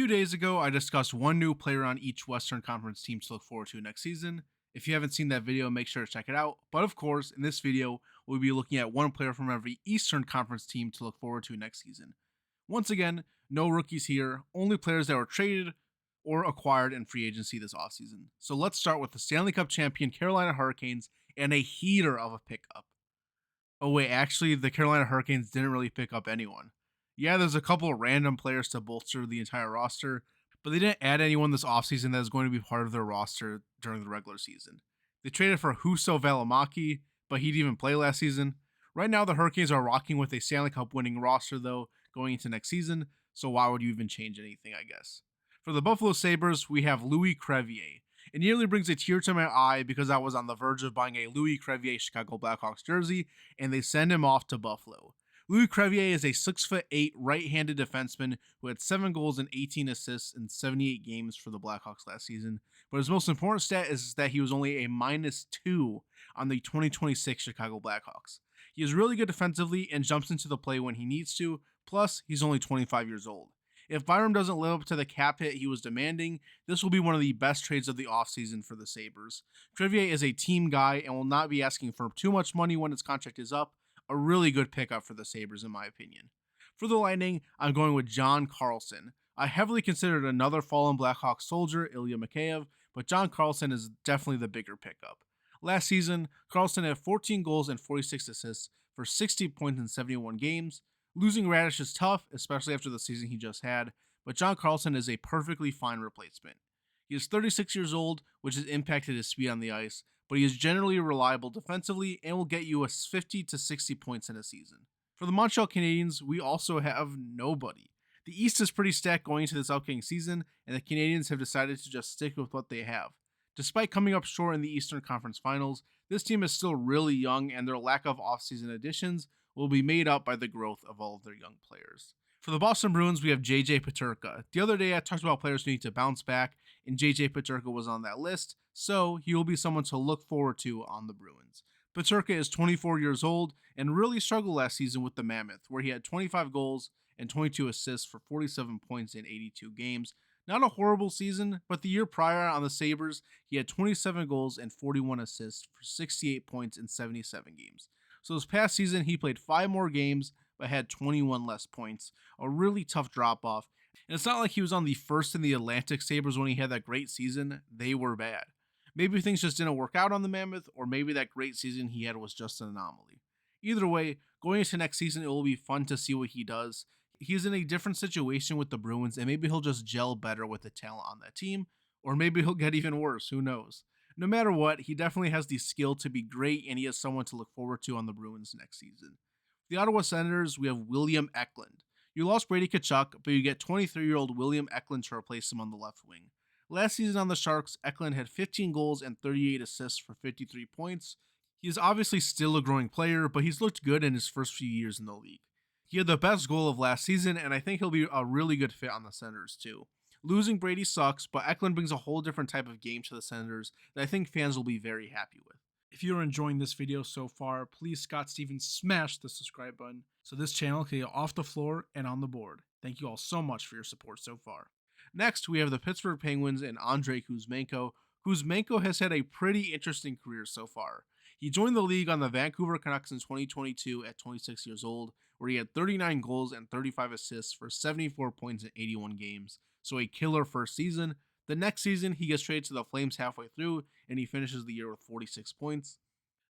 few days ago, I discussed one new player on each Western Conference team to look forward to next season. If you haven't seen that video, make sure to check it out. But of course, in this video, we'll be looking at one player from every Eastern Conference team to look forward to next season. Once again, no rookies here, only players that were traded or acquired in free agency this offseason. So let's start with the Stanley Cup champion Carolina Hurricanes and a heater of a pickup. Oh wait, actually the Carolina Hurricanes didn't really pick up anyone. Yeah, there's a couple of random players to bolster the entire roster, but they didn't add anyone this offseason that is going to be part of their roster during the regular season. They traded for Huso Valimaki, but he didn't even play last season. Right now, the Hurricanes are rocking with a Stanley Cup winning roster, though, going into next season, so why would you even change anything, I guess? For the Buffalo Sabres, we have Louis Crevier. It nearly brings a tear to my eye because I was on the verge of buying a Louis Crevier Chicago Blackhawks jersey, and they send him off to Buffalo. Louis Crevier is a 6'8" right-handed defenseman who had 7 goals and 18 assists in 78 games for the Blackhawks last season, but his most important stat is that he was only a -2 on the 2026 Chicago Blackhawks. He is really good defensively and jumps into the play when he needs to, plus he's only 25 years old. If Byram doesn't live up to the cap hit he was demanding, this will be one of the best trades of the offseason for the Sabres. Crevier is a team guy and will not be asking for too much money when his contract is up. A really good pickup for the Sabres in my opinion. For the Lightning, I'm going with John Carlson. I heavily considered another fallen Blackhawks soldier, Ilya Mikheyev, but John Carlson is definitely the bigger pickup. Last season, Carlson had 14 goals and 46 assists for 60 points in 71 games. Losing Radish is tough, especially after the season he just had, but John Carlson is a perfectly fine replacement. He is 36 years old, which has impacted his speed on the ice, but he is generally reliable defensively and will get you a 50 to 60 points in a season. For the Montreal Canadiens, we also have nobody. The East is pretty stacked going into this upcoming season, and the Canadiens have decided to just stick with what they have. Despite coming up short in the Eastern Conference Finals, this team is still really young, and their lack of offseason additions will be made up by the growth of all of their young players. For the Boston Bruins, we have JJ Peterka. The other day, I talked about players who need to bounce back, and JJ Peterka was on that list, so he will be someone to look forward to on the Bruins. Peterka is 24 years old and really struggled last season with the Mammoth, where he had 25 goals and 22 assists for 47 points in 82 games. Not a horrible season, but the year prior on the Sabres, he had 27 goals and 41 assists for 68 points in 77 games. So this past season, he played 5 more games, but had 21 less points. A really tough drop-off. And it's not like he was on the first in the Atlantic Sabres when he had that great season. They were bad. Maybe things just didn't work out on the Mammoth, or maybe that great season he had was just an anomaly. Either way, going into next season, it will be fun to see what he does. He's in a different situation with the Bruins, and maybe he'll just gel better with the talent on that team, or maybe he'll get even worse, who knows. No matter what, he definitely has the skill to be great, and he is someone to look forward to on the Bruins next season. For the Ottawa Senators, we have William Eklund. You lost Brady Tkachuk, but you get 23-year-old William Eklund to replace him on the left wing. Last season on the Sharks, Eklund had 15 goals and 38 assists for 53 points. He is obviously still a growing player, but he's looked good in his first few years in the league. He had the best goal of last season, and I think he'll be a really good fit on the Senators too. Losing Brady sucks, but Eklund brings a whole different type of game to the Senators that I think fans will be very happy with. If you're enjoying this video so far, please Scott Stevens smash the subscribe button so this channel can get off the floor and on the board. Thank you all so much for your support so far. Next, we have the Pittsburgh Penguins and Andrei Kuzmenko. Kuzmenko has had a pretty interesting career so far. He joined the league on the Vancouver Canucks in 2022 at 26 years old, where he had 39 goals and 35 assists for 74 points in 81 games. So a killer first season. The next season, he gets traded to the Flames halfway through, and he finishes the year with 46 points.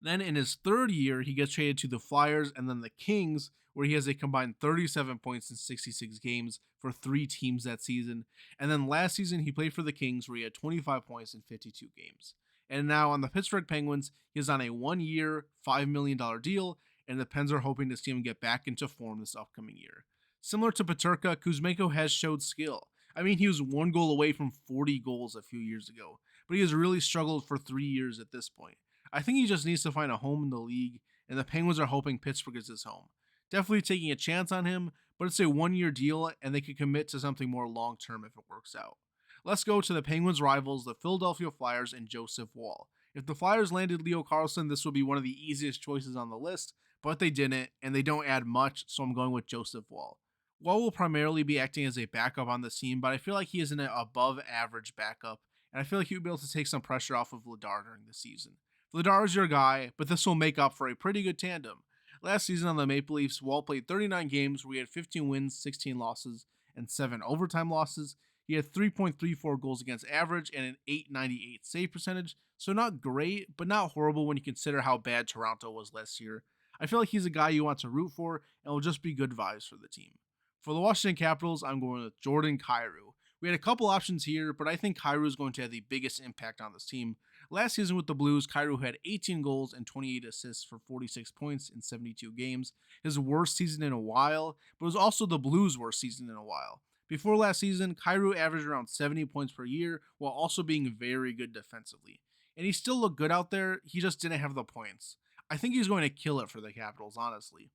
Then in his third year, he gets traded to the Flyers and then the Kings, where he has a combined 37 points in 66 games for 3 teams that season. And then last season, he played for the Kings, where he had 25 points in 52 games. And now on the Pittsburgh Penguins, he is on a 1-year, $5 million deal, and the Pens are hoping to see him get back into form this upcoming year. Similar to Peterka, Kuzmenko has showed skill. I mean, he was 1 goal away from 40 goals a few years ago, but he has really struggled for 3 years at this point. I think he just needs to find a home in the league, and the Penguins are hoping Pittsburgh is his home. Definitely taking a chance on him, but it's a 1-year deal, and they could commit to something more long-term if it works out. Let's go to the Penguins' rivals, the Philadelphia Flyers and Joseph Woll. If the Flyers landed Leo Carlsson, this would be one of the easiest choices on the list, but they didn't, and they don't add much, so I'm going with Joseph Woll. Wall will primarily be acting as a backup on this team, but I feel like he is an above average backup, and I feel like he would be able to take some pressure off of Ladar during the season. Ladar is your guy, but this will make up for a pretty good tandem. Last season on the Maple Leafs, Wall played 39 games where he had 15 wins, 16 losses, and 7 overtime losses. He had 3.34 goals against average and an 898 save percentage, so not great, but not horrible when you consider how bad Toronto was last year. I feel like he's a guy you want to root for and will just be good vibes for the team. For the Washington Capitals, I'm going with Jordan Kyrou. We had a couple options here, but I think Kyrou is going to have the biggest impact on this team. Last season with the Blues, Kyrou had 18 goals and 28 assists for 46 points in 72 games. His worst season in a while, but it was also the Blues' worst season in a while. Before last season, Kyrou averaged around 70 points per year while also being very good defensively. And he still looked good out there, he just didn't have the points. I think he's going to kill it for the Capitals, honestly.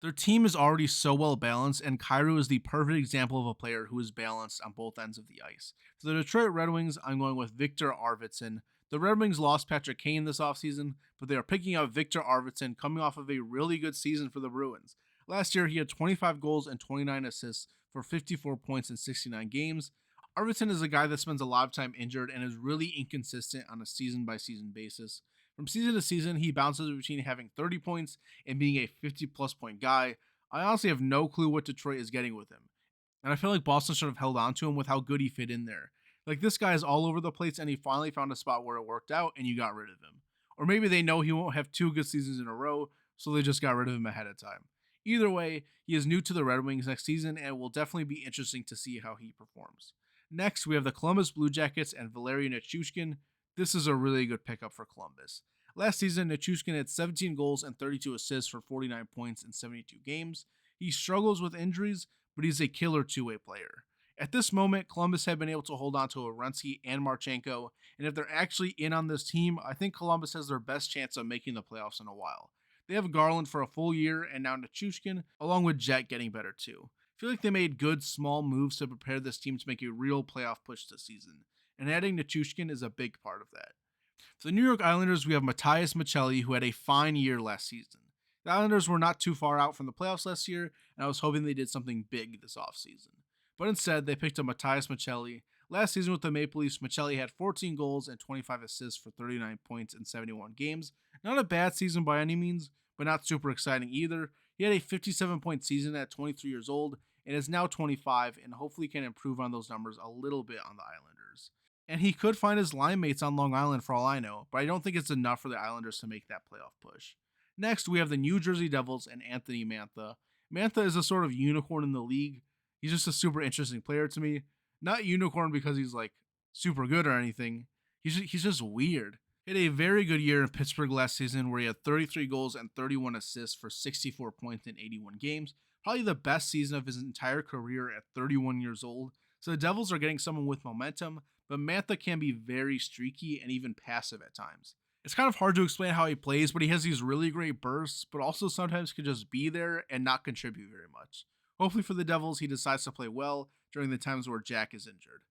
Their team is already so well balanced, and Kyrou is the perfect example of a player who is balanced on both ends of the ice. For the Detroit Red Wings, I'm going with Victor Arvidsson. The Red Wings lost Patrick Kane this offseason, but they are picking up Victor Arvidsson coming off of a really good season for the Bruins. Last year, he had 25 goals and 29 assists for 54 points in 69 games. Arvidsson is a guy that spends a lot of time injured and is really inconsistent on a season by season basis. From season to season, he bounces between having 30 points and being a 50 plus point guy. I honestly have no clue what Detroit is getting with him. And I feel like Boston should have held on to him with how good he fit in there. Like, this guy is all over the place and he finally found a spot where it worked out and you got rid of him. Or maybe they know he won't have 2 good seasons in a row, so they just got rid of him ahead of time. Either way, he is new to the Red Wings next season and it will definitely be interesting to see how he performs. Next, we have the Columbus Blue Jackets and Valeri Nichushkin. This is a really good pickup for Columbus. Last season, Nichushkin had 17 goals and 32 assists for 49 points in 72 games. He struggles with injuries, but he's a killer two-way player. At this moment, Columbus have been able to hold on to Werenski and Marchenko, and if they're actually in on this team, I think Columbus has their best chance of making the playoffs in a while. They have Garland for a full year, and now Nichushkin, along with Jet getting better too. I feel like they made good small moves to prepare this team to make a real playoff push this season, and adding Nichushkin is a big part of that. For the New York Islanders, we have Matthias Michelli, who had a fine year last season. The Islanders were not too far out from the playoffs last year, and I was hoping they did something big this offseason. But instead, they picked up Matthias Michelli. Last season with the Maple Leafs, Michelli had 14 goals and 25 assists for 39 points in 71 games. Not a bad season by any means, but not super exciting either. He had a 57-point season at 23 years old and is now 25, and hopefully can improve on those numbers a little bit on the Islanders. And he could find his line mates on Long Island for all I know, but I don't think it's enough for the Islanders to make that playoff push. Next, we have the New Jersey Devils and Anthony Mantha. Mantha is a sort of unicorn in the league. He's just a super interesting player to me. Not unicorn because he's like super good or anything. He's just weird. He had a very good year in Pittsburgh last season where he had 33 goals and 31 assists for 64 points in 81 games. Probably the best season of his entire career at 31 years old. So the Devils are getting someone with momentum, but Mantha can be very streaky and even passive at times. It's kind of hard to explain how he plays, but he has these really great bursts, but also sometimes can just be there and not contribute very much. Hopefully for the Devils, he decides to play well during the times where Jack is injured.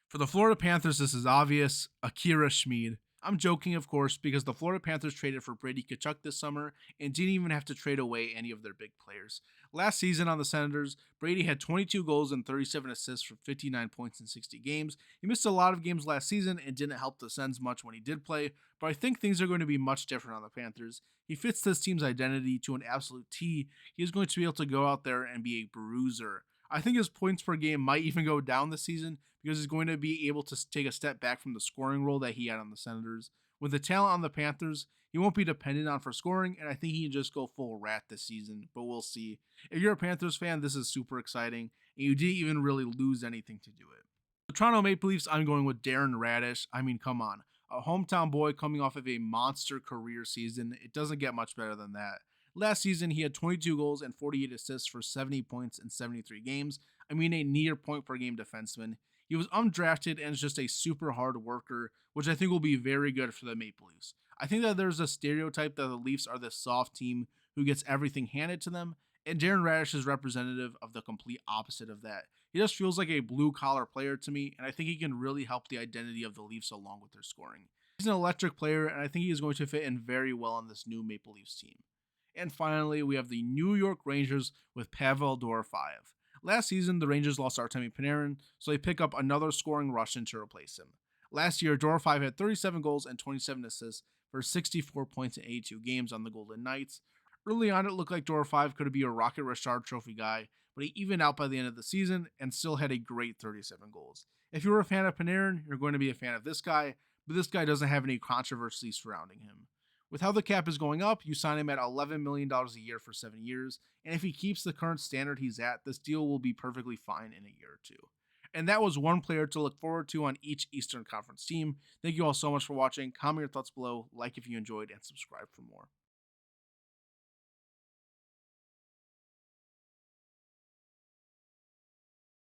For the Florida Panthers, this is obvious, Akira Schmid. I'm joking, of course, because the Florida Panthers traded for Brady Tkachuk this summer and didn't even have to trade away any of their big players. Last season on the Senators, Brady had 22 goals and 37 assists for 59 points in 60 games. He missed a lot of games last season and didn't help the Sens much when he did play, but I think things are going to be much different on the Panthers. He fits this team's identity to an absolute T. He is going to be able to go out there and be a bruiser. I think his points per game might even go down this season because he's going to be able to take a step back from the scoring role that he had on the Senators. With the talent on the Panthers, he won't be dependent on for scoring, and I think he can just go full rat this season, but we'll see. If you're a Panthers fan, this is super exciting, and you didn't even really lose anything to do it. The Toronto Maple Leafs, I'm going with Darren Radish. I mean, come on. A hometown boy coming off of a monster career season. It doesn't get much better than that. Last season, he had 22 goals and 48 assists for 70 points in 73 games. I mean, a near point per game defenseman. He was undrafted and is just a super hard worker, which I think will be very good for the Maple Leafs. I think that there's a stereotype that the Leafs are this soft team who gets everything handed to them, and Darren Radish is representative of the complete opposite of that. He just feels like a blue-collar player to me, and I think he can really help the identity of the Leafs along with their scoring. He's an electric player, and I think he is going to fit in very well on this new Maple Leafs team. And finally, we have the New York Rangers with Pavel Dorofeyev. Last season, the Rangers lost Artemi Panarin, so they pick up another scoring Russian to replace him. Last year, Dora 5 had 37 goals and 27 assists for 64 points in 82 games on the Golden Knights. Early on, it looked like Dora 5 could be a Rocket Richard Trophy guy, but he evened out by the end of the season and still had a great 37 goals. If you were a fan of Panarin, you're going to be a fan of this guy, but this guy doesn't have any controversy surrounding him. With how the cap is going up, you sign him at $11 million a year for 7 years, and if he keeps the current standard he's at, this deal will be perfectly fine in a year or two. And that was one player to look forward to on each Eastern Conference team. Thank you all so much for watching. Comment your thoughts below, like if you enjoyed, and subscribe for more.